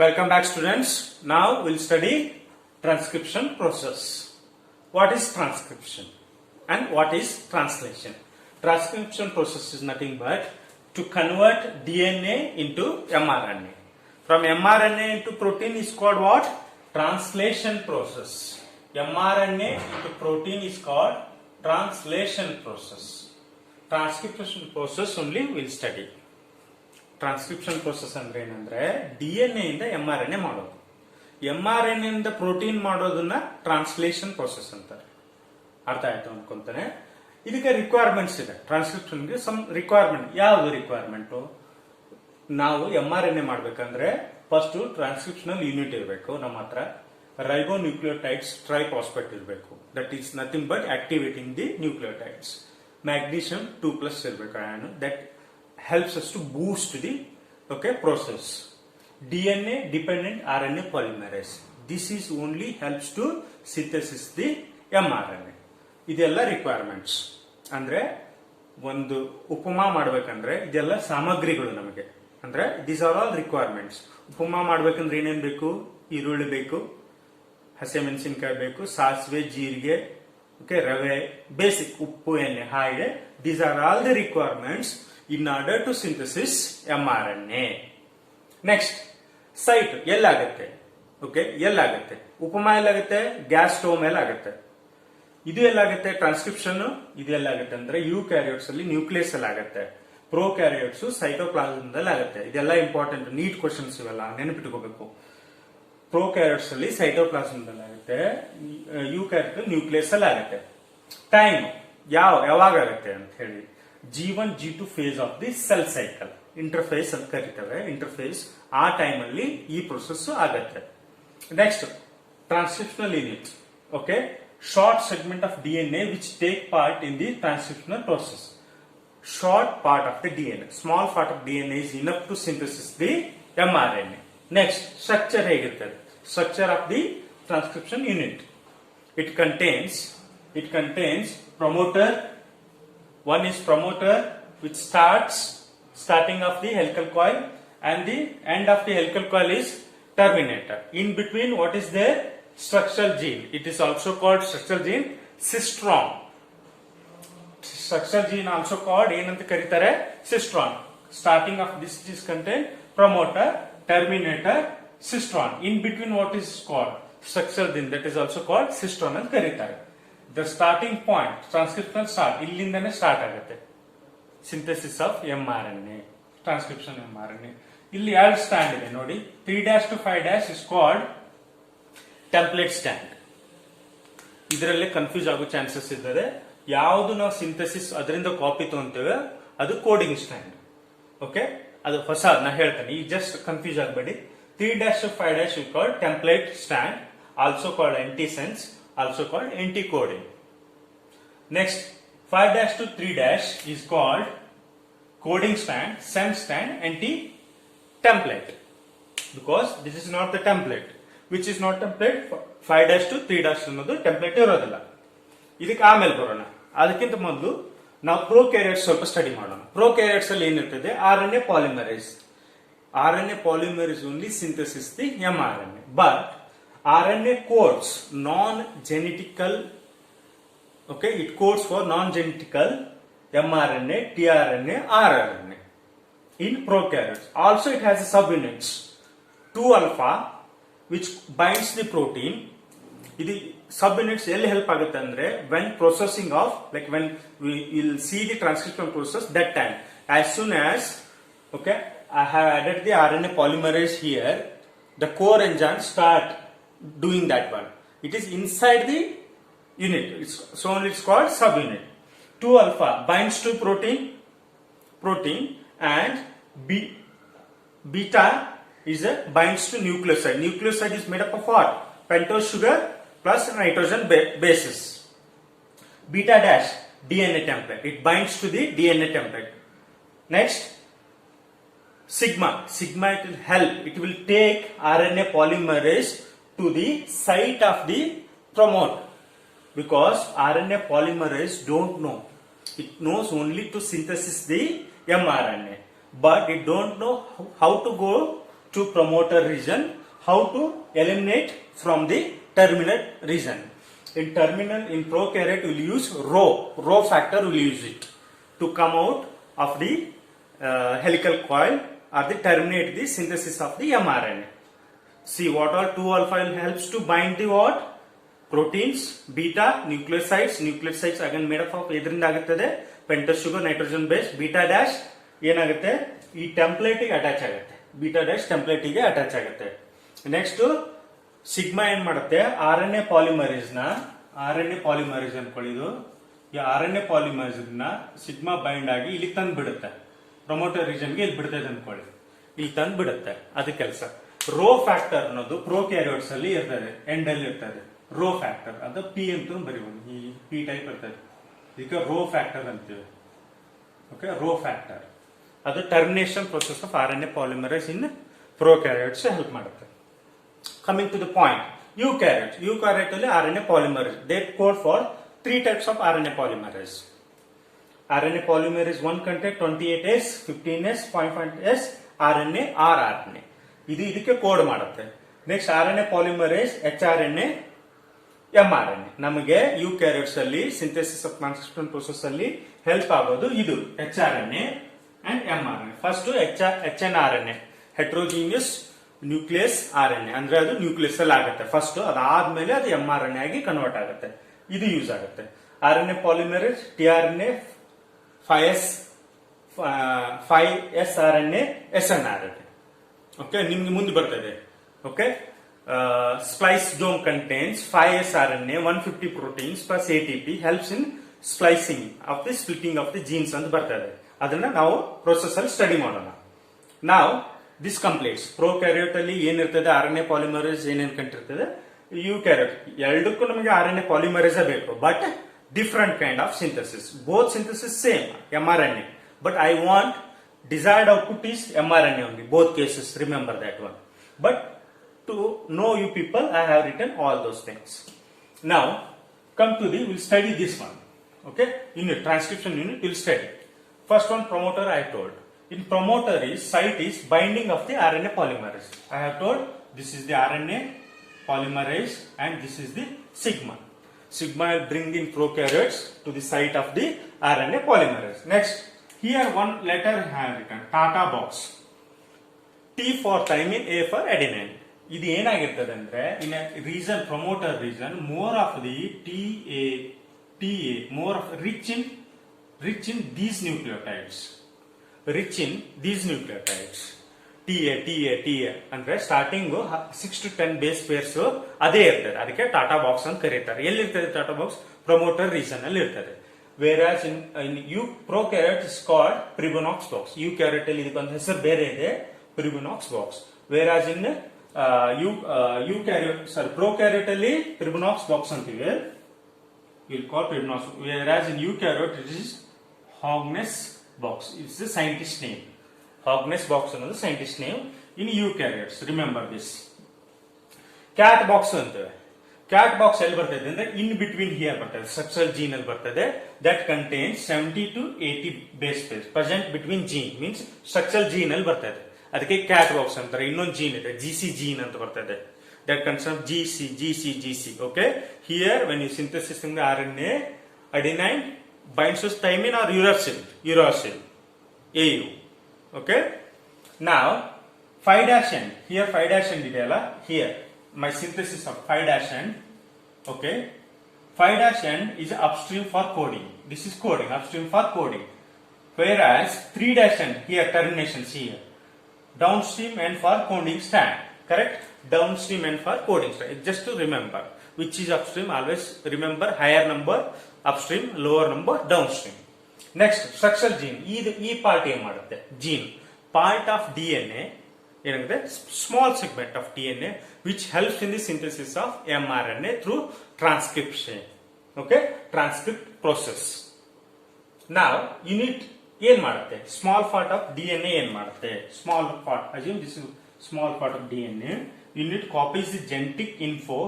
Welcome back, students. Now we'll study transcription process. What is transcription and what is translation? Transcription process is nothing but to convert DNA into mRNA. From mRNA into protein is called what? Translation process. mRNA into protein is called translation process. Transcription process only we'll study. Transcription process ಅಂದ್ರೆ ಏನಂದ್ರೆ DNA ಇಂದ mRNA ಮಾಡೋದು, mRNA ಇಂದ protein ಮಾಡೋದನ್ನ translation process ಅಂತಾರೆ. ಅರ್ಥ ಆಯ್ತು ಅನ್ಕೊಂತಾನೆ. ಇದಕ್ಕೆ ರಿಕ್ವೈರ್ಮೆಂಟ್ಸ್ ಇದೆ. ಟ್ರಾನ್ಸ್ಕ್ರಿಪ್ಷನ್ಗೆ ಸಮ್ ರಿಕ್ವೈರ್ಮೆಂಟ್. ಯಾವ್ದು ರಿಕ್ವೈರ್ಮೆಂಟ್? ನಾವು ಎಂಆರ್ಎನ್ಎ ಮಾಡ್ಬೇಕಂದ್ರೆ ಫಸ್ಟ್ ಟ್ರಾನ್ಸ್ಕ್ರಿಪ್ಷನಲ್ ಯೂನಿಟ್ ಇರಬೇಕು ನಮ್ಮ ಹತ್ರ. ರೈಬೋ ನ್ಯೂಕ್ಲಿಯೋಟೈಡ್ಸ್ ಟ್ರೈಫಾಸ್ಫೇಟ್ ಇರಬೇಕು. That is nothing but activating the nucleotides. Magnesium 2+ ಇರಬೇಕು ion. That helps us to boost the process. DNA dependent RNA polymerase. This is only helps to synthesis the mRNA. ಇದೆಲ್ಲ requirements. ಅಂದ್ರೆ ಒಂದು ಉಪಮಾ ಮಾಡ್ಬೇಕಂದ್ರೆ ಇದೆಲ್ಲ ಸಾಮಗ್ರಿಗಳು ನಮಗೆ. ಅಂದ್ರೆ ದೀಸ್ ಆರ್ ಆಲ್ ರಿಕ್ವೈರ್ಮೆಂಟ್ಸ್. ಉಪಮಾ ಮಾಡ್ಬೇಕಂದ್ರೆ ಏನೇನ್ ಬೇಕು? ಈರುಳ್ಳಿ ಬೇಕು, ಹಸಿಮೆಣಸಿನಕಾಯಿ ಬೇಕು, ಸಾಸಿವೆ, ಜೀರಿಗೆ, ರವೆ, ಬೇಸಿಕ್ ಉಪ್ಪು, ಎಣ್ಣೆ, ಹಾಗೆ. These are all the requirements in order to synthesis mRNA. Next, site ಎಲ್ಲಾಗುತ್ತೆ? ಎಲ್ಲಾಗುತ್ತೆ? ಉಪಮಾ ಎಲ್ಲಾಗುತ್ತೆ? ಗ್ಯಾಸ್ ಸ್ಟೋವ್ ಮೇಲೆ ಆಗುತ್ತೆ. ಇದು ಎಲ್ಲಾಗುತ್ತೆ? ಟ್ರಾನ್ಸ್ಕ್ರಿಪ್ಷನ್ ಇದು ಎಲ್ಲಾಗುತ್ತೆ ಅಂದ್ರೆ ಯೂಕ್ಯಾರಿಯೋಟ್ಸ್ ಅಲ್ಲಿ ನ್ಯೂಕ್ಲಿಯಸ್ ಅಲ್ಲಿ ಆಗುತ್ತೆ. ಪ್ರೋಕ್ಯಾರಿಯೋಟ್ಸ್ ಸೈಟೋಪ್ಲಾಸಮ್ ದಲ್ಲಿ ಆಗುತ್ತೆ. ಇದೆಲ್ಲ ಇಂಪಾರ್ಟೆಂಟ್ ನೀಟ್ ಕ್ವಶನ್ಸ್ ಇವೆಲ್ಲ ನೆನಪಿಟ್ಕೋಬೇಕು. ಪ್ರೋಕ್ಯಾರಿಯೋಟ್ಸ್ ಅಲ್ಲಿ ಸೈಟೋಪ್ಲಾಸಮ್ ದಲ್ಲಿ ಆಗುತ್ತೆ, ಯೂಕ್ಯಾರಿಯೋಟ್ ನ್ಯೂಕ್ಲಿಯಸ್ ಅಲ್ಲಿ ಆಗುತ್ತೆ. ಟೈಮ್ ಯಾವಾಗ ಆಗುತ್ತೆ ಅಂತ ಹೇಳಿ G1 G2 phase of the cell cycle, interphase ಅಂತ ಕರೀತೇವೆ. ಇಂಟರ್ಫೇಸ್ ಆ ಟೈಮ್ ಅಲ್ಲಿ ಈ ಪ್ರೊಸೆಸ್ ಆಗತ್ತೆ. Next, transcriptional unit. Short segment of DNA which take part in the transcriptional process. Short part of the DNA, small part of DNA is enough to synthesis the mRNA. Next, structure ಹೇಗಿರ್ತದೆ? Structure of the transcription unit. It contains promoter. One is promoter, which starting of the helical coil, and the end of the helical coil is terminator. In between, what is there? Structural gene. It is also called structural gene, cistron. Structural gene also called ಏನಂತ ಕರೀತಾರೆ? cistron. Starting of this is contained promoter, terminator, cistron. In between, what is called? Structural gene. That is also called cistron ಅಂತ ಕರೀತಾರೆ. The starting point, transcription start, ಇಲ್ಲಿಂದನೇ start ಆಗುತ್ತೆ synthesis of mRNA, transcription mRNA. ಇಲ್ಲಿ 2 stand ಇದೆ ನೋಡಿ. 3' to 5' is called template stand. ಇದರಲ್ಲಿ confuse ಆಗೋ chances ಇದ್ದಾರೆ. ಯಾವುದು ನಾವು ಸಿಂಥೆಸಿಸ್ ಅದರಿಂದ ಕಾಪಿ ತಗೊಂತೇವೆ ಅದು ಕೋಡಿಂಗ್ ಸ್ಟ್ಯಾಂಡ್. ಅದು ಹೊಸ ನಾ ಹೇಳ್ತೇನೆ, ಈಗ ಜಸ್ಟ್ ಕನ್ಫ್ಯೂಸ್ ಆಗಬೇಡಿ. 3' to 5' is called template stand, also called antisense, also called anti-coding. Next, 5' to 3' is called coding stand, sense stand, anti-template. Because this is not the template. Which is not template? 5' to 3' ಅನ್ನೋದು template ಇರೋದಿಲ್ಲ. ಇದಕ್ಕೆ ಆಮೇಲೆ ಬರೋಣ. ಅದಕ್ಕಿಂತ ಮೊದಲು ನಾವು ಪ್ರೋಕ್ಯಾರಿಯೋಟ್ಸ್ ಸ್ವಲ್ಪ study ಮಾಡೋಣ. ಪ್ರೋಕ್ಯಾರಿಯೋಟ್ಸ್ ಅಲ್ಲಿ ಏನಿರ್ತದೆ? RNA polymerase. RNA polymerase only synthesis the mRNA. But RNA codes non-genetical, it codes for non-genetical mRNA, tRNA, rRNA in prokaryotes. Also it has a subunits 2-alpha which binds the protein. This subunits ಎಲ್ಲಿ help ಆಗುತ್ತೆ ಅಂದ್ರೆ when processing of, like when we will see the transcription process, that time as soon as I have added the RNA polymerase here, the core enzymes start doing that one. It is inside the unit, so only it's called subunit. 2-alpha binds to protein and beta is binds to nucleoside. Nucleoside is made up of what? Pentose sugar plus nitrogen bases. Beta dash DNA template, it binds to the DNA template. Next, sigma it will help, it will take RNA polymerase to the site of the promoter, because RNA polymerase don't know. It knows only to synthesis the mRNA, but it don't know how to go to promoter region, how to eliminate from the terminal region. In terminal, in prokaryote will use rho factor will use it to come out of the helical coil or the terminate the synthesis of the mRNA. See what all 2-alpha helps to bind the what? Proteins, beta, nucleosides again made up of ಇದರಿಂದ ಆಗುತ್ತದೆ pentose sugar nitrogen base, beta dash ಏನಾಗುತ್ತೆ ಈ template ಗೆ attach ಆಗುತ್ತೆ, beta dash template ಗೆ attach ಆಗುತ್ತೆ. Next sigma ಏನ್ ಮಾಡುತ್ತೆ, ಆರ್ ಎನ್ ಎ ಪಾಲಿಮರೇಸ್ ಅನ್ಕೊಳ್ಳಿದು, ಈ ಆರ್ ಎನ್ ಎ ಪಾಲಿಮರೇಸ್ ನ ಸಿಗ್ಮಾ ಬೈಂಡ್ ಆಗಿ ಇಲ್ಲಿ ತಂದು ಬಿಡುತ್ತೆ, ಪ್ರಮೋಟರ್ ರೀಜನ್ ಗೆ ಇಲ್ಲಿ ಬಿಡ್ತದೆ ಅನ್ಕೊಳ್ಳಿ, ಇಲ್ಲಿ ತಂದು ಬಿಡುತ್ತೆ. ಅದು ಕೆಲಸ. ರೋ ಫ್ಯಾಕ್ಟರ್ ಅನ್ನೋದು ಪ್ರೋಕ್ಯಾರಿಯೋಟ್ಸ್ ಅಲ್ಲಿ ಇರ್ತದೆ, ಎಂಡ್ ಅಲ್ಲಿ ಇರ್ತದೆ ರೋ ಫ್ಯಾಕ್ಟರ್, ಅದು ಪಿ ಅಂತ ಬರೀಬಹುದು, ಈ ಪಿ ಟೈಪ್ ಇರ್ತದೆ, ಇದಕ್ಕೆ ರೋ ಫ್ಯಾಕ್ಟರ್ ಅಂತೀವಿ. ಓಕೆ, ರೋ ಫ್ಯಾಕ್ಟರ್ ಅದು termination process of R N A polymerase in prokaryotes help ಮಾಡುತ್ತೆ. Coming to the point, eukaryote ಅಲ್ಲಿ R N A polymerase, they code for 3 types of RNA polymerase. RNA polymerase 1 contain 28S, 15S, 0.5S, RNA or RNA. ಇದು ಇದಕ್ಕೆ code ಮಾಡುತ್ತೆ. Next RNA polymerase HRNA, mRNA. ನಮಗೆ ಯೂಕ್ಯಾರಿಯೋಟ್ಸ್ ಅಲ್ಲಿ synthesis of transcription process ಅಲ್ಲಿ help ಆಗೋದು ಇದು HRNA and mRNA. First HNRNA, heterogeneous nucleus RNA, ಅಂದ್ರೆ ಅದು ನ್ಯೂಕ್ಲಿಯಸ್ ಅಲ್ಲಿ ಆಗುತ್ತೆ ಫಸ್ಟ್, ಅದಾದ್ಮೇಲೆ ಅದು mRNA ಆಗಿ ಕನ್ವರ್ಟ್ ಆಗುತ್ತೆ. ಇದು ಯೂಸ್ ಆಗುತ್ತೆ. RNA polymerase tRNA, 5S RNA, SNRNA. Okay, ನಿಮ್ಗೆ ಮುಂದೆ ಬರ್ತದೆ. Okay, spliceosome contains 5S RNA, 150 proteins plus ATP helps in splicing of the splitting of the genes ಅಂತ ಬರ್ತದೆ. ಅದನ್ನ ನಾವು ಪ್ರೊಸೆಸ್ ಅಲ್ಲಿ ಸ್ಟಡಿ ಮಾಡೋಣ. ನಾವು ದಿಸ್ ಕಂಪ್ಲೀಟ್ಸ್ ಪ್ರೋಕ್ಯಾರಿಯೋಟ್ ಅಲ್ಲಿ ಏನಿರ್ತದೆ, RNA ಪಾಲಿಮರೇಸ್ ಏನೇನ್ ಕಂಡಿರ್ತದೆ, ಯೂಕ್ಯಾರಿಯೋಟ್ ಎರಡಕ್ಕೂ ನಮಗೆ RNA ಪಾಲಿಮರೇಸ್ ಬೇಕು, but different kind of synthesis. Both synthesis same mRNA, but I want desired output is mRNA only, both cases, remember that one. But to know you people, I have written all those things. Now come to we'll study this one. Okay, unit, transcription unit we'll study. First one, promoter I told. In promoter site is binding of the RNA polymerase. I have told this is the RNA polymerase and this is the sigma. Sigma will bring in prokaryotes to the site of the RNA polymerase. Next, here one letter I have written, Tata box. T for thymine, A for adenine. ಇದು ಏನಾಗಿರ್ತದೆ ಅಂದ್ರೆ, in a region, promoter region, more of the TA, more of rich in these nucleotides. TA ಅಂದ್ರೆ starting 6 to 10 base pairs ಅದೇ ಇರ್ತದೆ, ಅದಕ್ಕೆ Tata box ಅಂತ ಕರೀತಾರೆ. ಎಲ್ಲಿರ್ತದೆ Tata box? Promoter region ಅಲ್ಲಿ ಇರ್ತದೆ. Whereas in prokaryote is called Pribunox box. Eukaryote ಅಲ್ಲಿ ಇದಕ್ಕೆ ಒಂದು ಹೆಸರು ಬೇರೆ ಇದೆ, Pribunox box. ವೇರಾಸ್ ಇನ್ prokaryote ಅಲ್ಲಿ Pribunox box ಅಂತೀವಿ, we'll call Pribunox. Whereas in eukaryote it is Hogness box. It's the scientist name. Hogness box ಅನ್ನೋದು scientist name in eukaryotes. Remember this. Cat box ಅಂತೇವೆ. Cat box ಎಲ್ಲಿ ಬರ್ತದೆ ಅಂದ್ರೆ in between here ಬರ್ತದೆ, structural gene ಅಲ್ಲಿ ಬರ್ತದೆ. That contains 70 to 80 base pairs present between gene, means structural gene ಅಲ್ಲಿ ಬರ್ತದೆ, ಅದಕ್ಕೆ cat box ಅಂತಾರೆ. ಇನ್ನೊಂದು gene ಇದೆ, GC gene ಅಂತ ಬರ್ತದೆ. That consists of GC. Okay, here when you synthesis in the RNA, adenine binds to thymine or uracil, AU. Okay, now 5' end, here 5' end ಇದೆಯಲ್ಲ, here my synthesis of 5' end. Okay, 5' end is upstream for coding. This is coding, upstream for coding. Whereas 3' end, here terminations here, downstream end for coding strand. Correct? Downstream end for coding strand. Just to remember which is upstream, always remember higher number upstream, lower number downstream. Next, structural gene. ಈ part ಏನ್ ಮಾಡುತ್ತೆ? Gene part of DNA ಏನಾಗುತ್ತೆ? Small segment of DNA which helps in the synthesis of mRNA through transcription. Okay, transcript process. Now unit ಏನ್ ಮಾಡುತ್ತೆ? Small part of DNA ಏನ್ ಮಾಡುತ್ತೆ? Small part, assume this is small part of DNA. Unit copies the genetic info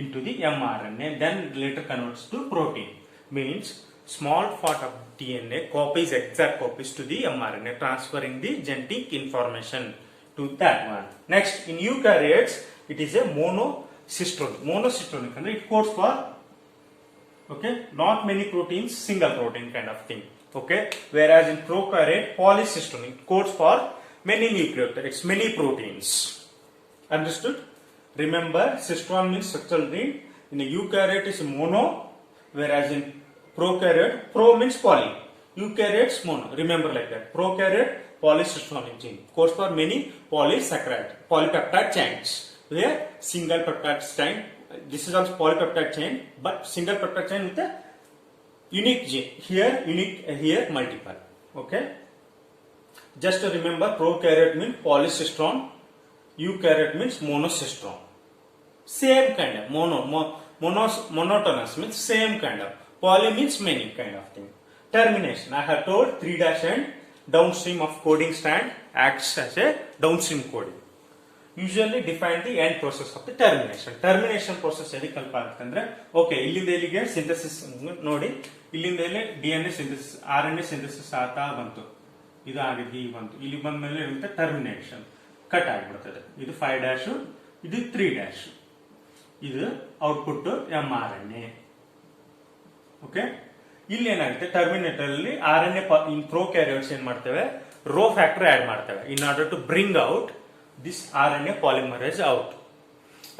into the mRNA, then later converts to protein. Means small part of DNA copies, exact copies to the mRNA, transferring the genetic information to that one. Next, in eukaryotes, it is a monocistronic. Monocistronic, and it codes for, okay, not many proteins, single protein kind of thing. Okay, whereas in prokaryote, polycistronic codes for many nucleotides, many proteins. Understood? Remember, cistron means structural gene. In a eukaryote is mono, whereas in prokaryote, pro means poly. Eukaryotes mono. Remember like that. Prokaryote polycistronic gene codes for many polysaccharide, polypeptide chains. Where single peptide chain. This is also polypeptide chain, but single peptide chain with a unique gene. Here unique, here multiple. Okay. Just to remember, prokaryote means polycistron. Eukaryote means monocistron. Same kind of monotonous means same kind of. Poly means many kind of thing. Termination, I have told 3' end downstream of coding strand acts as a downstream coding. Usually define the end process of the termination. Termination process ಎದಕ್ಕೆ help ಆಗುತ್ತೆ ಅಂದ್ರೆ, okay, ಇಲ್ಲಿಂದ ಇಲ್ಲಿಗೆ synthesis ನೋಡಿ, ಇಲ್ಲಿಂದ ಇಲ್ಲಿ DNA synthesis, RNA synthesis ಆಗ್ತಾ ಬಂತು, ಇದು ಆಗಿದ್ದು ಹೀಗೆ ಬಂತು, ಇಲ್ಲಿ ಬಂದ ಮೇಲೆ ಇರುತ್ತೆ ಟರ್ಮಿನೇಷನ್, ಕಟ್ ಆಗಿಬಿಡ್ತದೆ. ಇದು 5' ಇದು 3', ಇದು ಔಟ್ಪುಟ್ mRNA. ಓಕೆ, ಇಲ್ಲಿ ಏನಾಗುತ್ತೆ, ಟರ್ಮಿನೇಟರ್ ಅಲ್ಲಿ RNA ಇನ್ ಪ್ರೊಕ್ಯಾರಿಯೋಟ್ಸ್ ಏನ್ ಮಾಡ್ತೇವೆ, ರೋ ಫ್ಯಾಕ್ಟರ್ ಆಡ್ ಮಾಡ್ತೇವೆ in order to bring out this RNA polymerase out.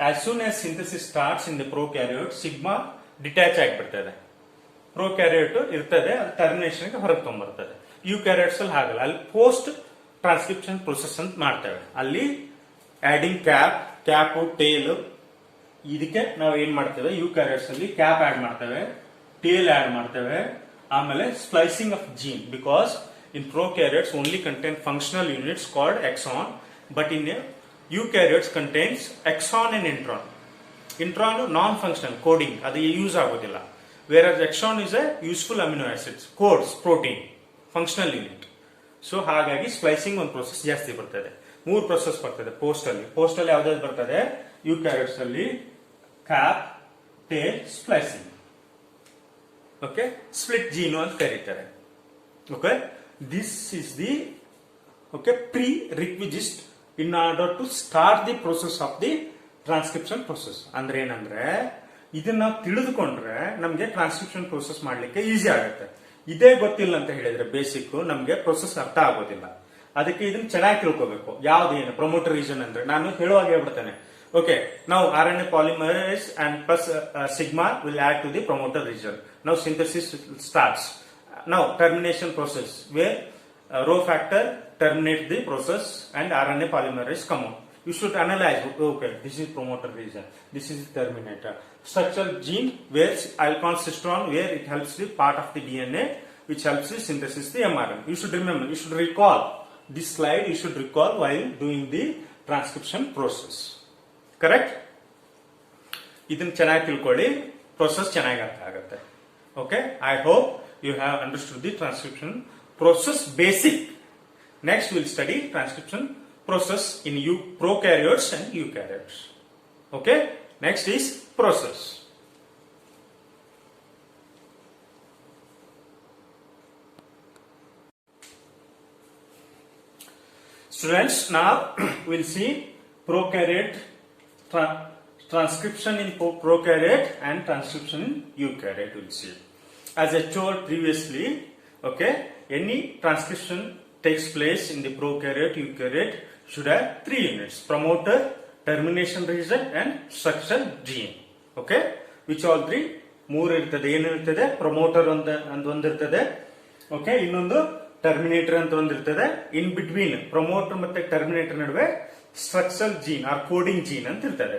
As soon as synthesis starts in the prokaryote, sigma detach ಆಗಿಬಿಡ್ತದೆ. ಪ್ರೊಕ್ಯಾರಿಯೋಟ್ ಇರ್ತದೆ, ಅದು ಟರ್ಮಿನೇಷನ್ ಗೆ ಹೊರಗೆ ತೊಗೊಂಡ್ಬರ್ತದೆ. ಯೂಕ್ಯಾರಿಯೋಟ್ಸ್ ಅಲ್ಲಿ ಹಾಗಲ್ಲ, ಅಲ್ಲಿ ಪೋಸ್ಟ್ ಟ್ರಾನ್ಸ್ಕ್ರಿಪ್ಷನ್ ಪ್ರೊಸೆಸ್ ಅಂತ ಮಾಡ್ತೇವೆ. ಅಲ್ಲಿ ಆಡಿಂಗ್ ಕ್ಯಾಪ್ ಟೇಲ್, ಇದಕ್ಕೆ ನಾವು ಏನ್ ಮಾಡ್ತೇವೆ, ಯೂಕ್ಯಾರಿಯೋಟ್ಸ್ ಅಲ್ಲಿ ಕ್ಯಾಪ್ ಆಡ್ ಮಾಡ್ತೇವೆ, ಟೇಲ್ ಆಡ್ ಮಾಡ್ತೇವೆ. ಆಮೇಲೆ splicing of gene, because in prokaryotes only contain functional units called exon. But in eukaryotes contains exon and intron. Intron non-functional coding, ಅದು ಯೂಸ್ ಆಗೋದಿಲ್ಲ. Whereas exon is a useful amino acids, codes protein, functional unit. So ಹಾಗಾಗಿ splicing ಒಂದು process ಜಾಸ್ತಿ ಬರ್ತದೆ. 3 process ಬರ್ತದೆ post ಅಲ್ಲಿ ಯಾವ್ದಾದ್ರು ಬರ್ತದೆ, eukaryotes ಅಲ್ಲಿ cap, tail, splicing. Okay, split gene ಅಂತ ಕರೀತಾರೆ. Okay, this is the prerequisite in order to start the process of the transcription process. ಅಂದ್ರೆ ಏನಂದ್ರೆ, ಇದನ್ನ ತಿಳಿದುಕೊಂಡ್ರೆ ನಮ್ಗೆ ಟ್ರಾನ್ಸ್ಕ್ರಿಪ್ಷನ್ ಪ್ರೋಸೆಸ್ ಮಾಡ್ಲಿಕ್ಕೆ ಈಸಿ ಆಗುತ್ತೆ. ಇದೇ ಗೊತ್ತಿಲ್ಲ ಅಂತ ಹೇಳಿದ್ರೆ ಬೇಸಿಕ್, ನಮ್ಗೆ ಪ್ರೋಸೆಸ್ ಅರ್ಥ ಆಗೋದಿಲ್ಲ. ಅದಕ್ಕೆ ಇದನ್ನ ಚೆನ್ನಾಗಿ ತಿಳ್ಕೋಬೇಕು. ಯಾವ್ದೇನು ಪ್ರಮೋಟರ್ ರೀಜನ್ ಅಂದ್ರೆ, ನಾನು ಹೇಳುವಾಗ ಹೇಳ್ಬಿಡ್ತೇನೆ, ಓಕೆ, ನಾವು RNA polymerase and plus sigma will add to the promoter region. Now synthesis starts. Now termination process where row factor terminate the process and RNA polymerase come out. You should analyze, okay, this is promoter region, this is terminator. Structural gene where alcoholcistron, where it helps the part of the DNA which helps the synthesis the mRNA. You should remember, you should recall this slide, you should recall while doing the transcription process. Correct? ಇದನ್ನ ಚೆನ್ನಾಗಿ ತಿಳ್ಕೊಳ್ಳಿ, process ಚೆನ್ನಾಗಿ ಅರ್ಥ ಆಗುತ್ತೆ. Okay, I hope you have understood the transcription process basic. Next we'll study transcription process in prokaryotes and eukaryotes. Okay, next is process. Students, now we'll see prokaryote transcription in prokaryote and transcription in eukaryote. We'll see. As I told previously, okay, any transcription takes place in the prokaryote, eukaryote should have 3 units: promoter, termination region and structural gene. Okay, which all 3? 3 ಇರ್ತದೆ. ಏನು ಇರ್ತದೆ? Promoter ಅಂತ ಒಂದಿರ್ತದೆ, okay, ಇನ್ನೊಂದು terminator ಅಂತ ಒಂದಿರ್ತದೆ. In between promoter ಮತ್ತೆ terminator ನಡುವೆ structural gene or coding gene ಅಂತ ಇರ್ತದೆ.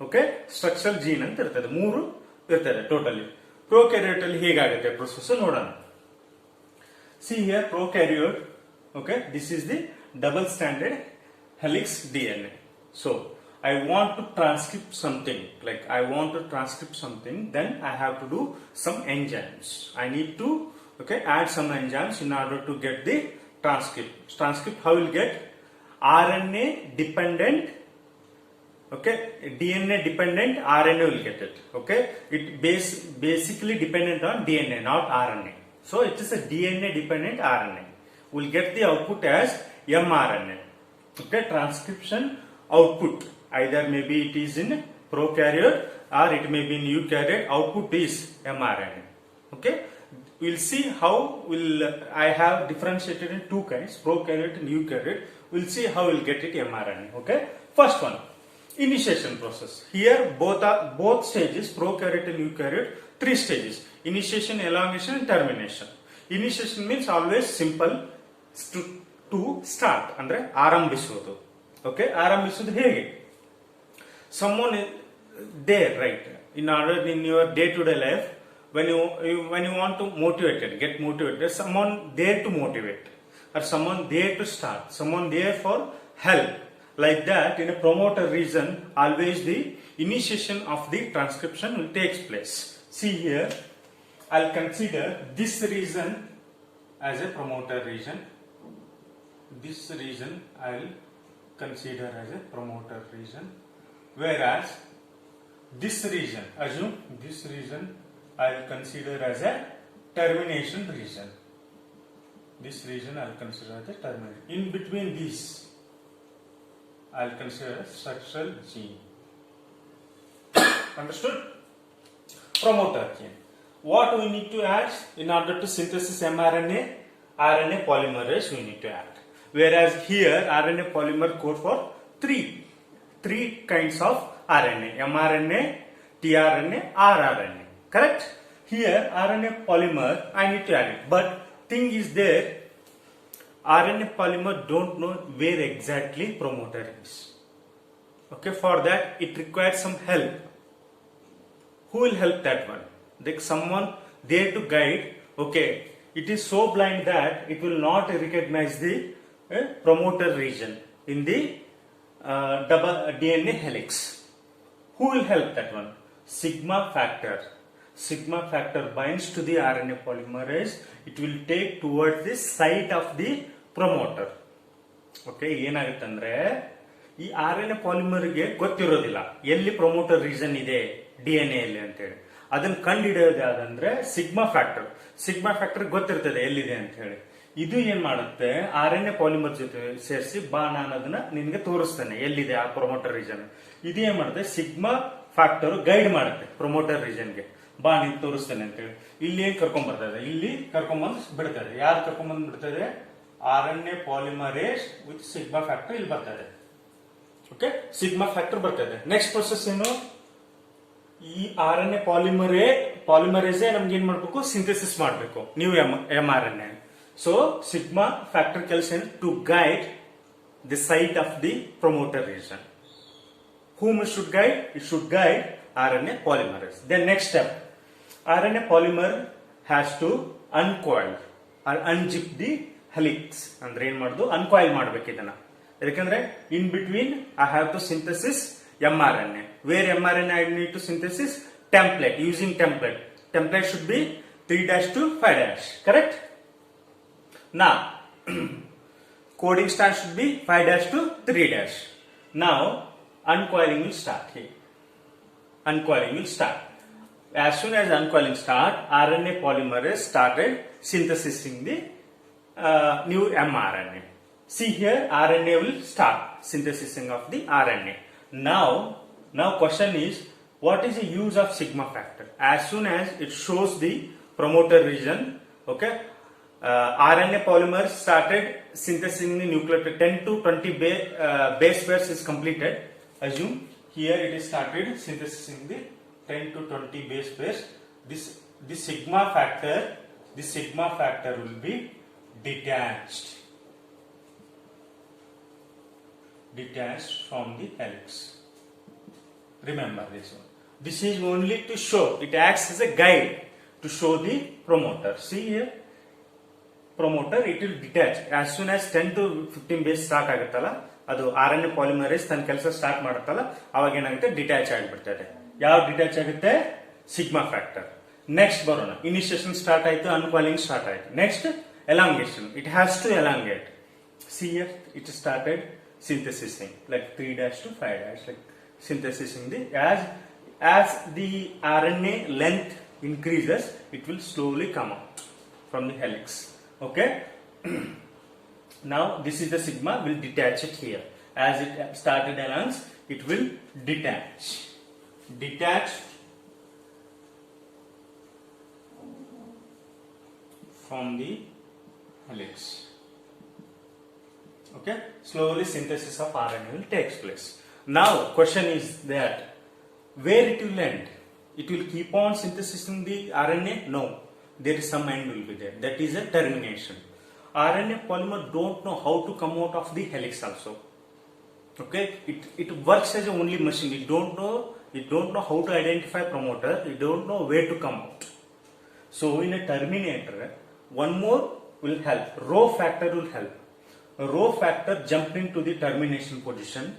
ಓಕೆ, ಸ್ಟ್ರಕ್ಚರಲ್ ಜೀನ್ ಅಂತ ಇರ್ತದೆ. 3 ಇರ್ತದೆ ಟೋಟಲಿ. ಪ್ರೊಕ್ಯಾರಿಯೋಟ್ ಅಲ್ಲಿ ಹೇಗಾಗುತ್ತೆ ಪ್ರೊಸೆಸ್ ನೋಡೋಣ. See here, prokaryote. Okay, this is the double stranded helix DNA. So I want to transcript something, like I want to transcript something, then I have to do some enzymes. I need to, okay, add some enzymes in order to get the transcript. Transcript, how will get? RNA dependent, okay, DNA dependent RNA will get it. Okay, it basically dependent on DNA, not RNA. So it is a DNA dependent RNA. We'll get the output as mRNA. Okay, transcription output, either maybe it is in prokaryote or it may be in eukaryote, output is mRNA. Okay, we'll see how I have differentiated in two kinds, prokaryote and eukaryote. We'll see how we'll get it mRNA. Okay, first one, initiation process. Here both stages, prokaryote and eukaryote, three stages: initiation, elongation, and termination. Initiation means always simple to start, ಅಂದ್ರೆ ಆರಂಭಿಸುವುದು. Okay, ಆರಂಭಿಸುವುದು ಹೇಗೆ? Someone there, right? In your day-to-day life, when you want to motivate it, get motivated, there's someone there to motivate, or someone there to start, someone there for help. Like that, in a promoter region, always the initiation of the transcription will take place. See here, I'll consider this region as a promoter region. This region I'll consider as a promoter region, whereas this region, assume this region I'll consider as a termination region. This region I'll consider as a termination. In between these, I'll consider a structural gene. Understood? Promoter gene. What we need to add in order to synthesis mRNA? RNA polymerase we need to add. Whereas here RNA polymer code for three kinds of RNA: mRNA, tRNA, rRNA. Correct? Here RNA polymer I need to add it, but thing is there, RNA polymer don't know where exactly promoter is. Okay, for that it requires some help. Who will help that one? Like someone there to guide. Okay, it is so blind that it will not recognize the promoter region in the double DNA helix. Who will help that one? Sigma factor. Sigma factor binds to the RNA polymerase. It will take towards the site of the promoter. Okay, ಏನಾಗುತ್ತಂದ್ರೆ ಈ RNA ಪಾಲಿಮರ್ಗೆ ಗೊತ್ತಿರೋದಿಲ್ಲ ಎಲ್ಲಿ promoter region ಇದೆ DNA ಅಲ್ಲಿ ಅಂತ ಹೇಳಿ. ಅದನ್ನ ಕಂಡು ಹಿಡಿಯೋದು ಯಾವ್ದಂದ್ರೆ ಸಿಗ್ಮಾ ಫ್ಯಾಕ್ಟರ್. ಸಿಗ್ಮಾ ಫ್ಯಾಕ್ಟರ್ ಗೊತ್ತಿರ್ತದೆ ಎಲ್ಲಿದೆ ಅಂತ ಹೇಳಿ. ಇದು ಏನ್ ಮಾಡುತ್ತೆ, RNA ಪಾಲಿಮರ್ ಜೊತೆ ಸೇರಿಸಿ ಬಾ ನಾನು ಅದನ್ನ ನಿನ್ಗೆ ತೋರಿಸ್ತೇನೆ ಎಲ್ಲಿದೆ ಆ ಪ್ರಮೋಟರ್ ರೀಜನ್. ಇದು ಏನ್ ಮಾಡುತ್ತೆ, ಸಿಗ್ಮಾ ಫ್ಯಾಕ್ಟರ್ ಗೈಡ್ ಮಾಡುತ್ತೆ ಪ್ರಮೋಟರ್ ರೀಜನ್ಗೆ. ಬಾ ನೀನ್ ತೋರಿಸ್ತೇನೆ ಅಂತ ಹೇಳಿ. ಇಲ್ಲಿ ಏನ್ ಕರ್ಕೊಂಡ್ ಬರ್ತದೆ, ಇಲ್ಲಿ ಕರ್ಕೊಂಡ್ಬಂದು ಬಿಡ್ತದೆ. ಯಾರು ಕರ್ಕೊಂಡ್ಬಂದು ಬಿಡ್ತದೆ? RNA polymerase with sigma factor ಇಲ್ಲಿ ಬರ್ತದೆ. ಓಕೆ, ಸಿಗ್ಮಾ ಫ್ಯಾಕ್ಟರ್ ಬರ್ತದೆ. ನೆಕ್ಸ್ಟ್ ಪ್ರೊಸೆಸ್ ಏನು, ಈ RNA ಪಾಲಿಮರೇಸ್ ನಮ್ಗೆ ಏನ್ ಮಾಡ್ಬೇಕು, ಸಿಂಥೆಸಿಸ್ ಮಾಡ್ಬೇಕು ನೀವು mRNA. ಸೊ ಸಿಗ್ಮಾ ಫ್ಯಾಕ್ಟರ್ ಕೆಲಸ to guide the site of the promoter region. Whom it should guide? It should guide RNA polymerase. Then next step, RNA polymer has to uncoil or unzip the helix. ಅಂದ್ರೆ ಏನ್ ಮಾಡುದು, ಅನ್ಕಾಯಿಲ್ ಮಾಡ್ಬೇಕು ಇದನ್ನ. ಯಾಕಂದ್ರೆ in between I have to synthesis mRNA. Where mRNA I need to synthesis? Template, using template. Template should be 3' to 5'. Correct? Now coding start should be 5' to 3'. Now uncoiling will start here. Uncoiling will start. As soon as uncoiling start, RNA polymerase started synthesizing the new mRNA. See here, RNA will start synthesizing of the RNA. Now question is, what is the use of sigma factor? As soon as it shows the promoter region, okay, RNA polymer started synthesizing the nucleotide. 10 to 20 base pairs is completed. Assume here it is started synthesizing the 10 to 20 base pairs. This sigma factor will be detached from the helix. Remember this one. This is only to show, it acts as a guide to show the promoter. See here, promoter, it will detach as soon as 10 to 15 base start ಆಗುತ್ತಲ್ಲ, ಅದು RNA polymerase ತನ್ನ ಕೆಲಸ start ಮಾಡುತ್ತಲ್ಲ, ಅವಾಗ ಏನಾಗುತ್ತೆ, detach ಆಗಿಬಿಡ್ತದೆ. ಯಾವ detach ಆಗುತ್ತೆ? Sigma factor. Next ಬರೋಣ, ಇನಿಷಿಯೇಷನ್ ಸ್ಟಾರ್ಟ್ ಆಯ್ತು, ಅನ್ಕಾಲಿಂಗ್ ಸ್ಟಾರ್ಟ್ ಆಯ್ತು. Next elongation, it has to elongate. See here, it started synthesizing like 3' to 5', like synthesizing the as the RNA length increases, it will slowly come out from the helix. Okay. Now this is the sigma, will detach it here. As it started along, it will detach. Detach from the helix. Okay, slowly synthesis of RNA will take place. Now, question is that where it will end? It will keep on synthesizing the RNA? No, there is some end will be there. That is a termination. RNA polymer don't know how to come out of the helix also. Okay, it works as a only machine. It don't know how to identify promoter. It don't know where to come out. So in a terminator, one more will help. Rho factor will help. Rho factor jump into the termination position,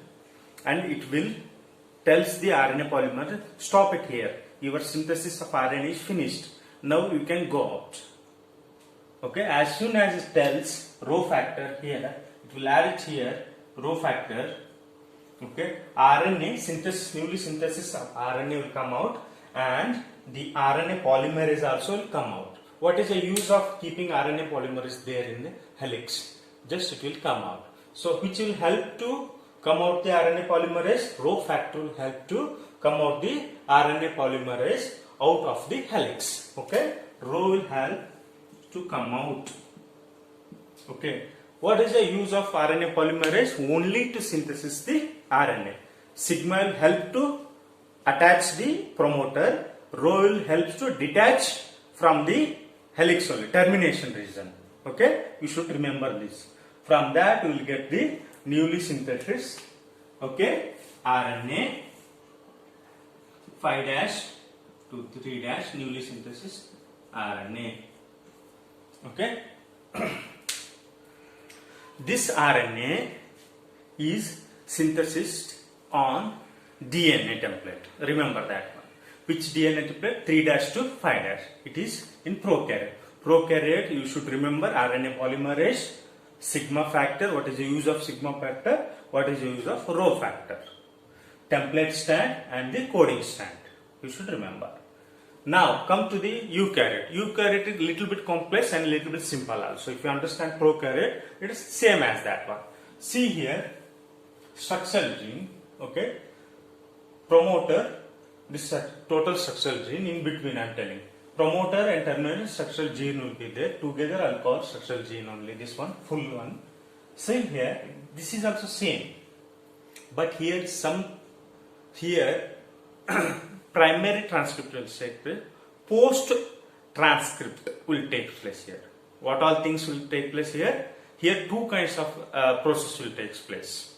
and it will tells the RNA polymer, stop it here. Your synthesis of RNA is finished. Now you can go out. Okay, as soon as it tells rho factor here, it will add it here, rho factor. Okay, RNA synthesis, newly synthesis of RNA will come out, and the RNA polymerase also will come out. What is the use of keeping RNA polymerase there in the helix? Just it will come out. So which will help to come out the RNA polymerase? Rho factor will help to come out the RNA polymerase out of the helix. Okay, rho will help to come out. Okay, what is the use of RNA polymerase? Only to synthesis the RNA. Sigma will help to attach the promoter. Rho will help to detach from the helix only, termination region. Okay, you should remember this. From that you will get the newly synthesis. Okay, RNA 5' to 3' newly synthesis RNA. Okay, this RNA is synthesized on DNA template. Remember that one. Which DNA template? 3' to 5'. It is in prokaryote. Prokaryote, you should remember RNA polymerase, sigma factor. What is the use of sigma factor? What is the use of rho factor? Template stand and the coding stand. You should remember. Now come to the eukaryote. Eukaryote is little bit complex and little bit simple also. If you understand prokaryote, it is same as that one. See here, structural gene. Okay, promoter. This is total structural gene. In between I am telling. Promoter and terminal structural gene will be there. Together I will call structural gene only. This one, full one. Same here. This is also same. But here primary transcript will take place. Post transcript will take place here. What all things will take place here? Here two kinds of process will take place.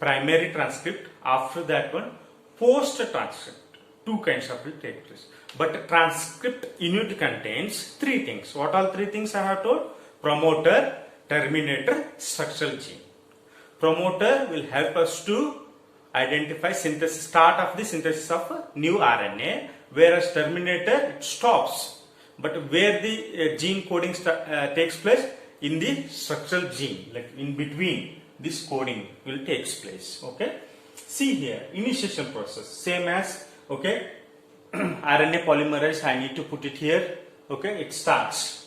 Primary transcript. After that one, post transcript. Two kinds of will take place. But transcript unit contains three things. What all three things I have told? Promoter, terminator, structural gene. Promoter will help us to identify synthesis, start of the synthesis of a new RNA, whereas terminator it stops. But where the gene coding takes place? In the structural gene, like in between this coding will takes place. Okay. See here, initiation process, same as, okay, RNA polymerase, I need to put it here. Okay, it starts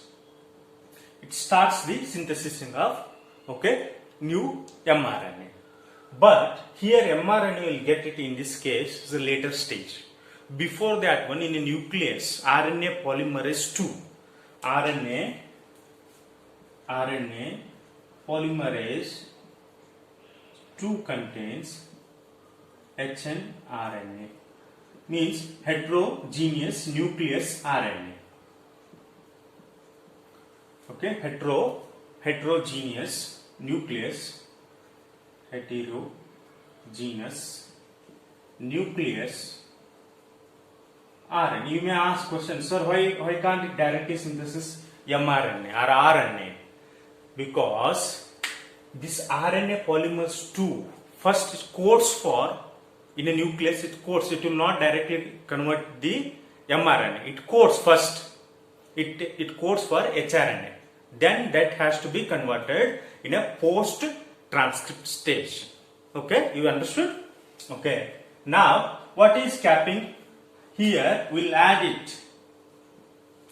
the synthesizing of, okay, new mRNA. But here mRNA will get it in this case is a later stage. Before that one, in a nucleus, RNA polymerase 2. RNA polymerase 2 contains hnRNA, means heterogeneous nucleus RNA. Okay, heterogeneous nucleus RNA. You may ask question, sir, why can't it directly synthesis mRNA or RNA? Because this RNA polymerase 2 first codes for, in a nucleus it codes, it will not directly convert the mRNA. It codes first. It codes for hRNA. Then that has to be converted in a post transcript stage. Okay, you understood? Okay. Now what is capping? Here we'll add it.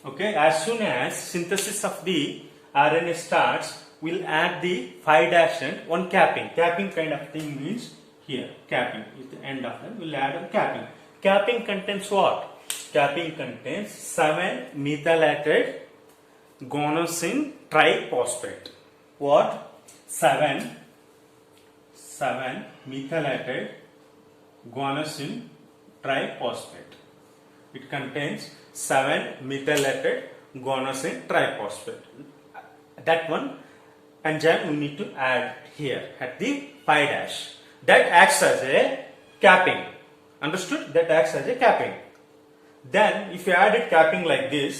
Okay, as soon as synthesis of the RNA starts, we'll add the 5 dash and one capping. Capping kind of thing means here, capping is the end of them. We'll add a capping. Capping contains what? Capping contains 7 methylated guanosine triphosphate. What? 7 methylated guanosine triphosphate. It contains 7 methylated guanosine triphosphate. That one enzyme we need to add here at the 5 dash. That acts as a capping. Understood? That acts as a capping. Then if you add it capping like this,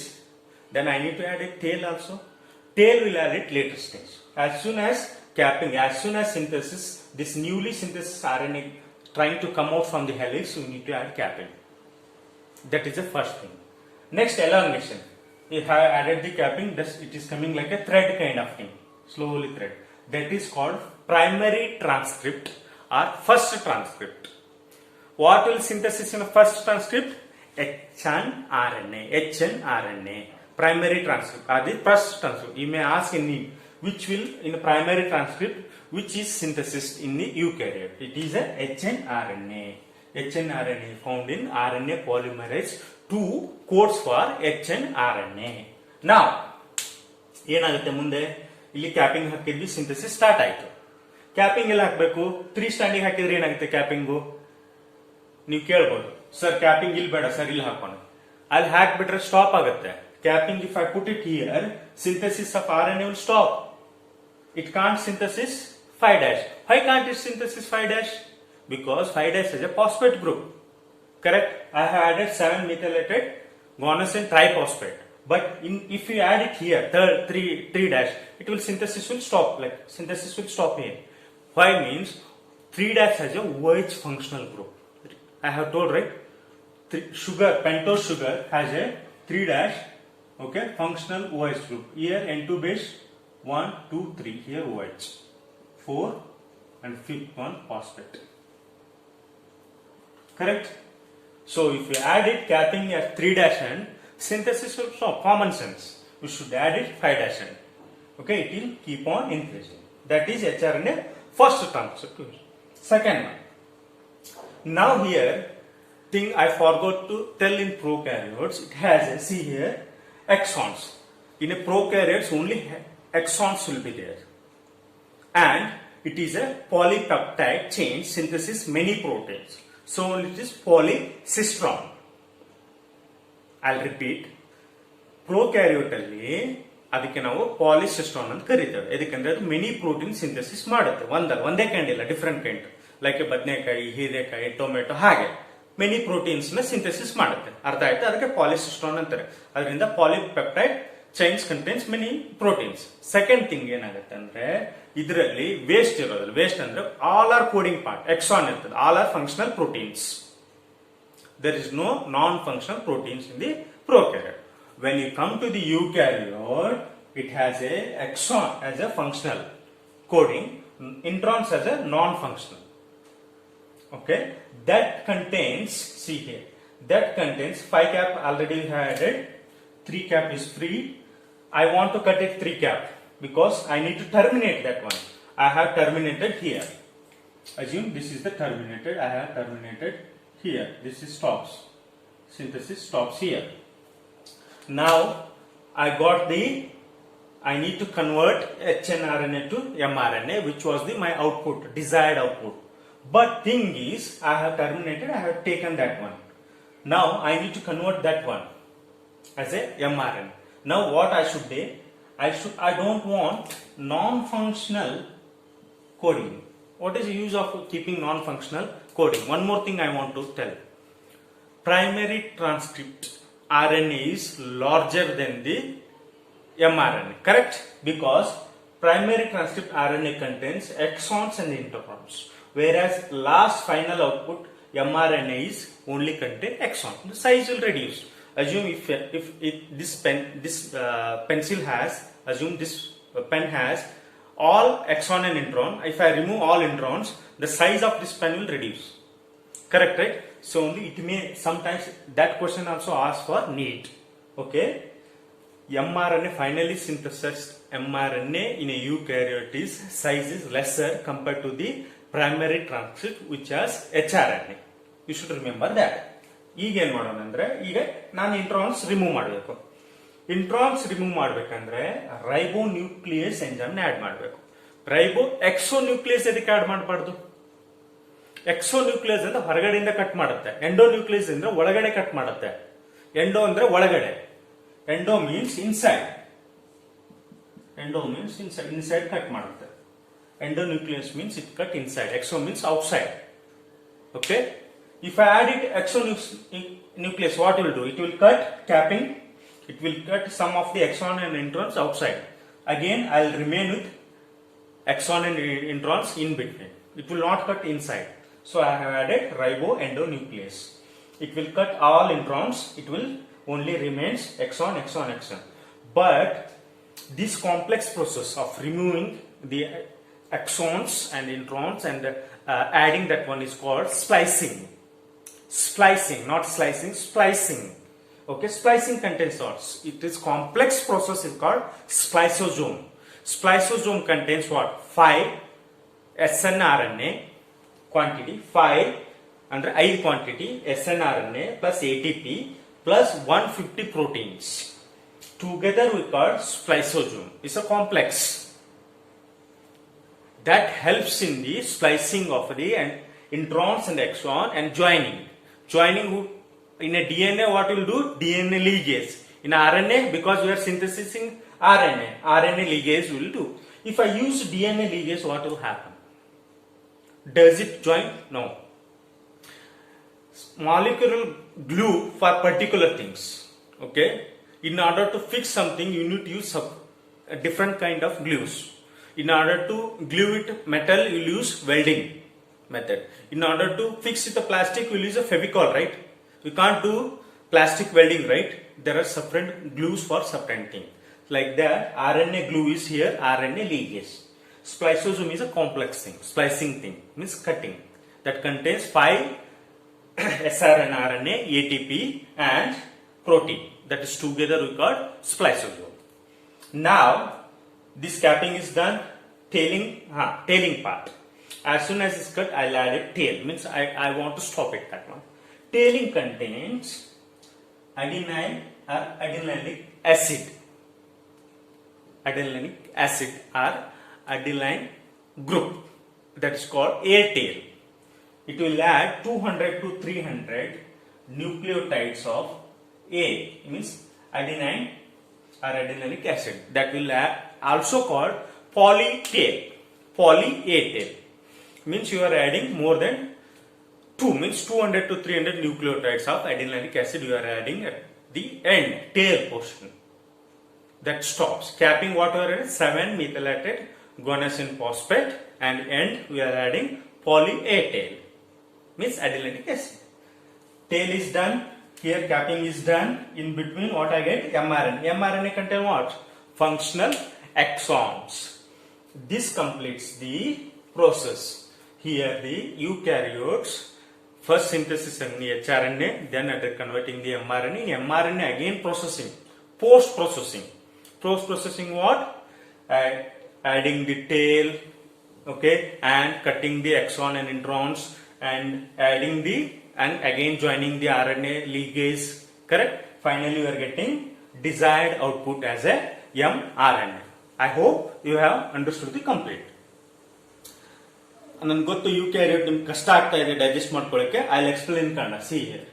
then I need to add a tail also. Tail will add it later stage. As soon as capping, as soon as synthesis, this newly synthesized RNA trying to come out from the helix, we need to add capping. That is the first thing. Next, elongation. If I added the capping, thus it is coming like a thread kind of thing. Slowly thread. That is called primary transcript or first transcript. What will synthesis in the first transcript? HNRNA. Primary transcript or the first transcript. You may ask in which will in the primary transcript which is synthesized in the eukaryote. It is a HNRNA. HNRNA found in RNA polymerase 2 codes for HNRNA. Now, ಏನಾಗುತ್ತೆ ಮುಂದೆ ಇಲ್ಲಿ capping ಹಾಕಿದ್ವಿ synthesis start ಆಯ್ತು. Capping ಎಲ್ಲ ಹಾಕಬೇಕು 3 ಸ್ಟ್ಯಾಂಡಿಗೆ ಹಾಕಿದ್ರೆ ಏನಾಗುತ್ತೆ ಕ್ಯಾಪಿಂಗು ನೀವು ಕೇಳಬಹುದು ಸರ್ ಕ್ಯಾಪಿಂಗ್ ಇಲ್ಲಿ ಬೇಡ ಸರ್ ಇಲ್ಲಿ ಹಾಕೋಣ ಅಲ್ಲಿ ಹಾಕ್ಬಿಟ್ರೆ ಸ್ಟಾಪ್ ಆಗುತ್ತೆ capping if I put it here synthesis of RNA will stop. It can't synthesis 5 dash. Why can't it synthesis 5 dash? Because 5 dash is a phosphate group. Correct? I have added 7 methylated guanosine triphosphate. But if you add it here, 3 dash, it will synthesis will stop. Like synthesis will stop here. Why means 3 dash has a OH functional group. I have told right. Sugar, pentose sugar has a 3 dash, okay, functional OH group. Here N2 base 1, 2, 3. Here OH 4 and 5th one phosphate. Correct? So if you add it capping at 3 dash end, synthesis will stop. Common sense. We should add it 5 dash end. Okay, it will keep on increasing. That is HRNA first transcript. Second one. Now here, thing I forgot to tell in prokaryotes, it has a, see here, exons. In a prokaryotes only exons will be there. And it is a polypeptide chain synthesis many proteins. So it is polycystron. I'll repeat. Prokaryote alli ಅದಕ್ಕೆ ನಾವು ಪಾಲಿಸಿಸ್ಟ್ರಾನ್ ಅಂತ ಕರೀತೇವೆ. ಎದಕ್ಕಂದ್ರೆ ಅದು many protein synthesis ಮಾಡುತ್ತೆ. ಒಂದೇ kind ಇಲ್ಲ, different kind. Like ಬದನೆಕಾಯಿ, ಹೀರೆಕಾಯಿ, tomato ಹಾಗೆ ಮೆನಿ ಪ್ರೋಟೀನ್ಸ್ ನ ಸಿಂಥೆಸಿಸ್ ಮಾಡುತ್ತೆ. ಅರ್ಥ ಆಯ್ತು? ಅದಕ್ಕೆ ಪಾಲಿಸಿಸ್ಟ್ರಾನ್ ಅಂತಾರೆ. ಅದರಿಂದ polypeptide chains contains many proteins. Second thing ಏನಾಗುತ್ತೆ ಅಂದ್ರೆ ಇದರಲ್ಲಿ ವೇಸ್ಟ್ ಇರೋದಿಲ್ಲ. ವೇಸ್ಟ್ ಅಂದ್ರೆ all are coding part exon ಇರ್ತದೆ. All are functional proteins. There is no non functional proteins in the prokaryote. When you come to the eukaryote, it has a exon as a functional coding, introns as a non-functional. Okay, that contains, see here, that contains 5 cap already added, 3 cap is free. I want to cut it 3 cap because I need to terminate that one. I have terminated here. Assume this is the terminated. I have terminated here. This is stops. Synthesis stops here. Now I need to convert hnRNA to mRNA, which was my output, desired output. But thing is, I have terminated, I have taken that one. Now I need to convert that one as a mRNA. Now what I should do? I don't want non-functional coding. What is the use of keeping non-functional coding? One more thing I want to tell. Primary transcript RNA is larger than the mRNA, correct? Because primary transcript RNA contains exons and introns, whereas last final output mRNA is only contain exon. The size will reduce. Assume if this pencil has, assume this pen has all exon and intron. If I remove all introns, the size of this pen will reduce. Correct, right? So only it may sometimes that question also asks for NEAT. Okay. mRNA finally synthesized mRNA in a eukaryote is size is lesser compared to the primary transcript which has hRNA. You should remember that. ಈಗ ಏನ್ ಮಾಡೋಣ ಅಂದ್ರೆ ಈಗ ನಾನು introns remove ಮಾಡಬೇಕು. Introns remove ಮಾಡ್ಬೇಕಂದ್ರೆ ರೈಬೋ nucleus enzyme add ಮಾಡಬೇಕು. ರೈಬೋ Exo nucleus ಎದಕ್ಕೆ ಆಡ್ ಮಾಡಬಾರ್ದು? ಎಕ್ಸೋ ನ್ಯೂಕ್ಲಿಯಸ್ ಅಂದ್ರೆ ಹೊರಗಡೆಯಿಂದ ಕಟ್ ಮಾಡುತ್ತೆ, ಎಂಡೋ ನ್ಯೂಕ್ಲಿಯಸ್ ಅಂದ್ರೆ ಒಳಗಡೆ ಕಟ್ ಮಾಡುತ್ತೆ. ಎಂಡೋ ಅಂದ್ರೆ ಒಳಗಡೆ, endo means inside, endo means inside, inside cut ಮಾಡುತ್ತೆ. Endo nucleus means it cut inside, exo means outside. Okay, if I add it exo nucleus, what will do? It will cut capping, it will cut some of the exon and introns outside. Again I will remain with exon and introns in between, it will not cut inside. So I have added ribo endonuclease. It will cut all introns, it will only remains exon, exon, exon. But this complex process of removing the exons and introns and adding that one is called splicing. Splicing, not slicing, splicing. Okay, splicing contains what? It is complex process is called spliceosome. Spliceosome contains what? 5 snRNA quantity, 5 under I quantity snRNA plus ATP plus 150 proteins. Together we call spliceosome. It's a complex that helps in the splicing of the introns and exon and joining. Joining in a DNA, what will do? DNA ligase. In RNA, because we are synthesizing RNA, RNA ligase will do. If I use DNA ligase, what will happen? Does it join? No. Molecular glue for particular things. Okay. In order to fix something, you need to use a different kind of glues. In order to glue it metal, you will use welding method. In order to fix it a plastic, you will use a Fevicol, right? You can't do plastic welding, right? There are separate glues for separate thing. Like that, RNA glue is here, RNA ligase. Spliceosome is a complex thing, splicing thing, means cutting. That contains 5 sRNA, ATP and protein. That is together we call spliceosome. Now, this capping is done, tailing part. As soon as it's cut, I'll add a tail. Means I want to stop it, that one. Tailing contains adenine or adenylenic acid. Adenylenic acid or adenine group. That is called A tail. It will add 200 to 300 nucleotides of A, means adenine or adenylenic acid. That will add, also called poly tail, poly A tail. Means you are adding more than 2, means 200 to 300 nucleotides of adenylenic acid you are adding at the end, tail portion. That stops. Capping what we are adding? 7 methylated guanosine phosphate, and end we are adding poly A tail, means adenylenic acid. Tail is done, here capping is done, in between what I get? mRNA. mRNA contain what? Functional exons. This completes the process. Here the eukaryotes first synthesis in the hRNA, then after converting the mRNA. In mRNA again processing, post processing. Post processing what? Adding the tail, okay, and cutting the exon and introns, and adding the and again joining the RNA ligase. Correct? Finally, you are getting desired output as a mRNA. I hope you have understood the complete. ನನ್ಗೆ ಗೊತ್ತು eukaryote ನಿಮ್ಗೆ ಕಷ್ಟ ಆಗ್ತಾ ಇದೆ digest ಮಾಡ್ಕೊಳ್ಳೋಕೆ. I will explain Kannada. See here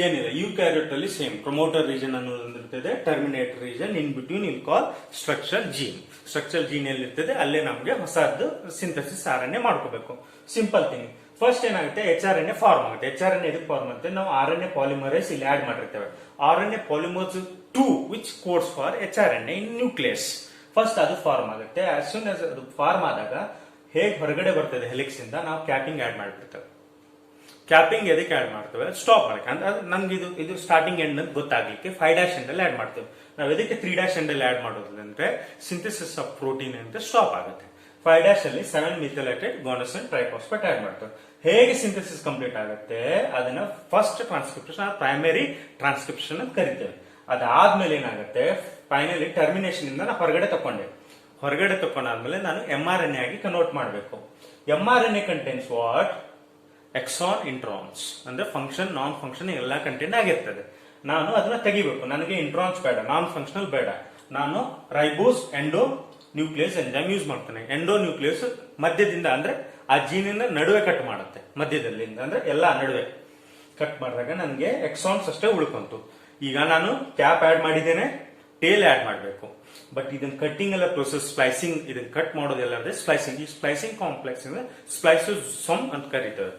ಏನಿದೆ, eukaryote ಅಲ್ಲಿ same promoter region ಅನ್ನೋದು ಇರ್ತದೆ, terminator region, in between we'll call structure gene. Structure gene ಎಲ್ಲಿ ಇರ್ತದೆ ಅಲ್ಲೇ ನಮಗೆ ಹೊಸದ್ದು ಸಿಂಥಸಿಸ್ RNA ಮಾಡ್ಕೋಬೇಕು. Simple thing. ಫಸ್ಟ್ ಏನಾಗುತ್ತೆ, hRNA ಫಾರ್ಮ್ ಆಗುತ್ತೆ. hRNA ಎದಕ್ಕೆ ಫಾರ್ಮ್ ಆಗುತ್ತೆ? ನಾವು RNA ಪಾಲಿಮರೇಸ್ ಇಲ್ಲಿ ಆಡ್ ಮಾಡಿರ್ತೇವೆ. RNA polymerase 2 which codes for hRNA in nucleus. First ಅದು ಫಾರ್ಮ್ ಆಗುತ್ತೆ. ಆಸ್ ಸೂನ್ ಆಸ್ ಅದು ಫಾರ್ಮ್ ಆದಾಗ ಹೇಗೆ ಹೊರಗಡೆ ಬರ್ತದೆ ಹೆಲಿಕ್ಸ್ ಇಂದ, ನಾವು ಕ್ಯಾಪಿಂಗ್ ಆಡ್ ಮಾಡಿಬಿಡ್ತೇವೆ. ಕ್ಯಾಪಿಂಗ್ ಎದಕ್ಕೆ ಆಡ್ ಮಾಡ್ತೇವೆ? ಸ್ಟಾಪ್ ಮಾಡಕ್ಕೆ. ಅಂದ್ರೆ ನಮ್ಗೆ ಇದು ಸ್ಟಾರ್ಟಿಂಗ್ ಎಂಡ್ ಅಂತ ಗೊತ್ತಾಗ್ಲಿಕ್ಕೆ 5' ಎಂಡ್ ಅಲ್ಲಿ ಆಡ್ ಮಾಡ್ತೇವೆ. ನಾವು ಎದಕ್ಕೆ 3' ಎಂಡ್ ಅಲ್ಲಿ ಆಡ್ ಮಾಡೋದು ಅಂದ್ರೆ ಸಿಂಥಸಿಸ್ ಆಫ್ ಪ್ರೋಟೀನ್ ಅಂತ ಸ್ಟಾಪ್ ಆಗುತ್ತೆ. 5' ಅಲ್ಲಿ 7 ಮಿಥೈಲೇಟೆಡ್ ಗುಯಾನೋಸಿನ್ ಟ್ರೈಫಾಸ್ಫೇಟ್ ಆಡ್ ಮಾಡ್ತೇವೆ. ಹೇಗೆ ಸಿಂಥಸಿಸ್ ಕಂಪ್ಲೀಟ್ ಆಗುತ್ತೆ ಅದನ್ನ ಫಸ್ಟ್ ಟ್ರಾನ್ಸ್ಕ್ರಿಪ್ಷನ್ ಪ್ರೈಮರಿ ಟ್ರಾನ್ಸ್ಕ್ರಿಪ್ಷನ್ ಅಂತ ಕರಿತೇವೆ. ಅದಾದ್ಮೇಲೆ ಏನಾಗುತ್ತೆ, ಫೈನಲಿ ಟರ್ಮಿನೇಷನ್ ಇಂದ ನಾನು ಹೊರಗಡೆ ತಕೊಂಡಾದ್ಮೇಲೆ ನಾನು mRNA ಆಗಿ ಕನ್ವರ್ಟ್ ಮಾಡಬೇಕು. mRNA contains what? Exon introns, ಅಂದ್ರೆ ಫಂಕ್ಷನ್ ನಾನ್ ಫಂಕ್ಷನ್ ಎಲ್ಲ ಕಂಟೆಂಟ್ ಆಗಿರ್ತದೆ. ನಾನು ಅದನ್ನ ತೆಗಿಬೇಕು. ನನಗೆ ಇಂಟ್ರಾನ್ಸ್ ಬೇಡ, ನಾನ್ ಫಂಕ್ಷನಲ್ ಬೇಡ. ನಾನು ribose endo nucleus enzyme use ಮಾಡ್ತೇನೆ. ಎಂಡೋ ನ್ಯೂಕ್ಲಿಯಸ್ ಮಧ್ಯದಿಂದ ಅಂದ್ರೆ ಆ ಜೀನಿನ ನಡುವೆ ಕಟ್ ಮಾಡುತ್ತೆ, ಮಧ್ಯದಲ್ಲಿ ಅಂದ್ರೆ ಎಲ್ಲ ನಡುವೆ ಕಟ್ ಮಾಡಿದಾಗ ನನಗೆ ಎಕ್ಸಾನ್ಸ್ ಅಷ್ಟೇ ಉಳ್ಕೊಂತು. ಈಗ ನಾನು ಕ್ಯಾಪ್ ಆಡ್ ಮಾಡಿದ್ದೇನೆ, ಟೇಲ್ ಆಡ್ ಮಾಡಬೇಕು. ಬಟ್ ಇದನ್ನ ಕಟ್ಟಿಂಗ್ ಎಲ್ಲ ಪ್ರೋಸೆಸ್, ಸ್ಪ್ಲೈಸಿಂಗ್, ಇದನ್ನ ಕಟ್ ಮಾಡೋದೆಲ್ಲ ಅಂದ್ರೆ ಸ್ಪ್ಲೈಸಿಂಗ್. ಈ ಸ್ಪ್ಲೈಸಿಂಗ್ ಕಾಂಪ್ಲೆಕ್ಸ್ ಅಂದ್ರೆ ಸ್ಪ್ಲೈಸೋಸೋಮ್ ಅಂತ ಕರೀತಾರೆ.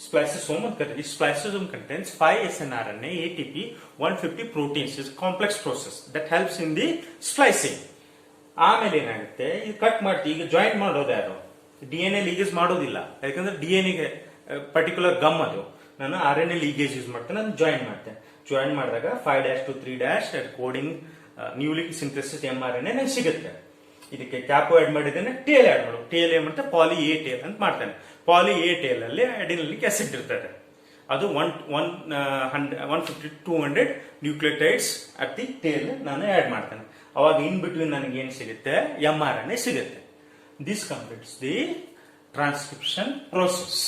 Spliceosome ಅಂತ ಕರೀತಾರೆ. ಈ spliceosome contains 5 snRNA, ATP, 150 proteins. It's a complex process that helps in the splicing. ಆಮೇಲೆ ಏನಾಗುತ್ತೆ, ಇದು ಕಟ್ ಮಾಡ್ತೀವಿ. ಈಗ ಜಾಯಿನ್ ಮಾಡೋದು ಯಾರು? DNA ಲೀಗೇಜ್ ಮಾಡೋದಿಲ್ಲ, ಯಾಕಂದ್ರೆ DNA ಗೆ ಪರ್ಟಿಕ್ಯುಲರ್ ಗಮ್ ಅದು. ನಾನು RNA ಲೀಗೇಜ್ ಯೂಸ್ ಮಾಡ್ತೇನೆ, ನಾನು ಜಾಯಿನ್ ಮಾಡ್ತೇನೆ. ಜಾಯಿನ್ ಮಾಡಿದಾಗ 5' to 3' coding nucleic synthesis mRNA ನನಗೆ ಸಿಗುತ್ತೆ. ಇದಕ್ಕೆ ಕ್ಯಾಪೋ ಆಡ್ ಮಾಡಿದ್ದೇನೆ, ಟೇಲ್ ಆಡ್ ಮಾಡೋದು. ಟೇಲ್ ಏನ್ ಮಾಡ್ತೇನೆ, ಪಾಲಿ ಎ ಟೇಲ್ ಅಂತ ಮಾಡ್ತೇನೆ. ಪಾಲಿ ಎ ಟೇಲ್ ಅಲ್ಲಿ ಅಡಿನಲಿಕ್ ಆಸಿಡ್ ಇರ್ತದೆ. ಅದು 150-200 ನ್ಯೂಕ್ಲಿಯೋಟೈಡ್ಸ್ ಅಟ್ ದಿ ಟೇಲ್ ನಾನು ಆಡ್ ಮಾಡ್ತೇನೆ. ಅವಾಗ ಇನ್ ಬಿಟ್ವೀನ್ ನನಗೆ ಏನ್ ಸಿಗುತ್ತೆ, mRNA ಸಿಗುತ್ತೆ. This completes the transcription process.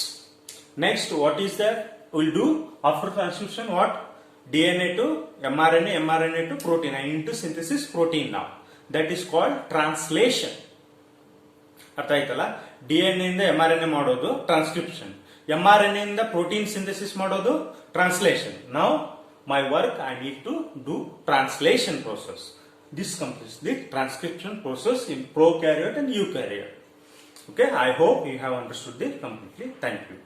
Next what is that will do after transcription? What? DNA to mRNA, mRNA to protein. I need to synthesis protein now. That is called translation. ಅರ್ಥ ಆಯ್ತಲ್ಲ? DNA ಇಂದ mRNA ಮಾಡೋದು transcription, mRNA ಇಂದ protein synthesis ಮಾಡೋದು translation. Now my work, I need to do translation process. This completes the transcription process in prokaryote and eukaryote. Okay, I hope you have understood this completely. Thank you.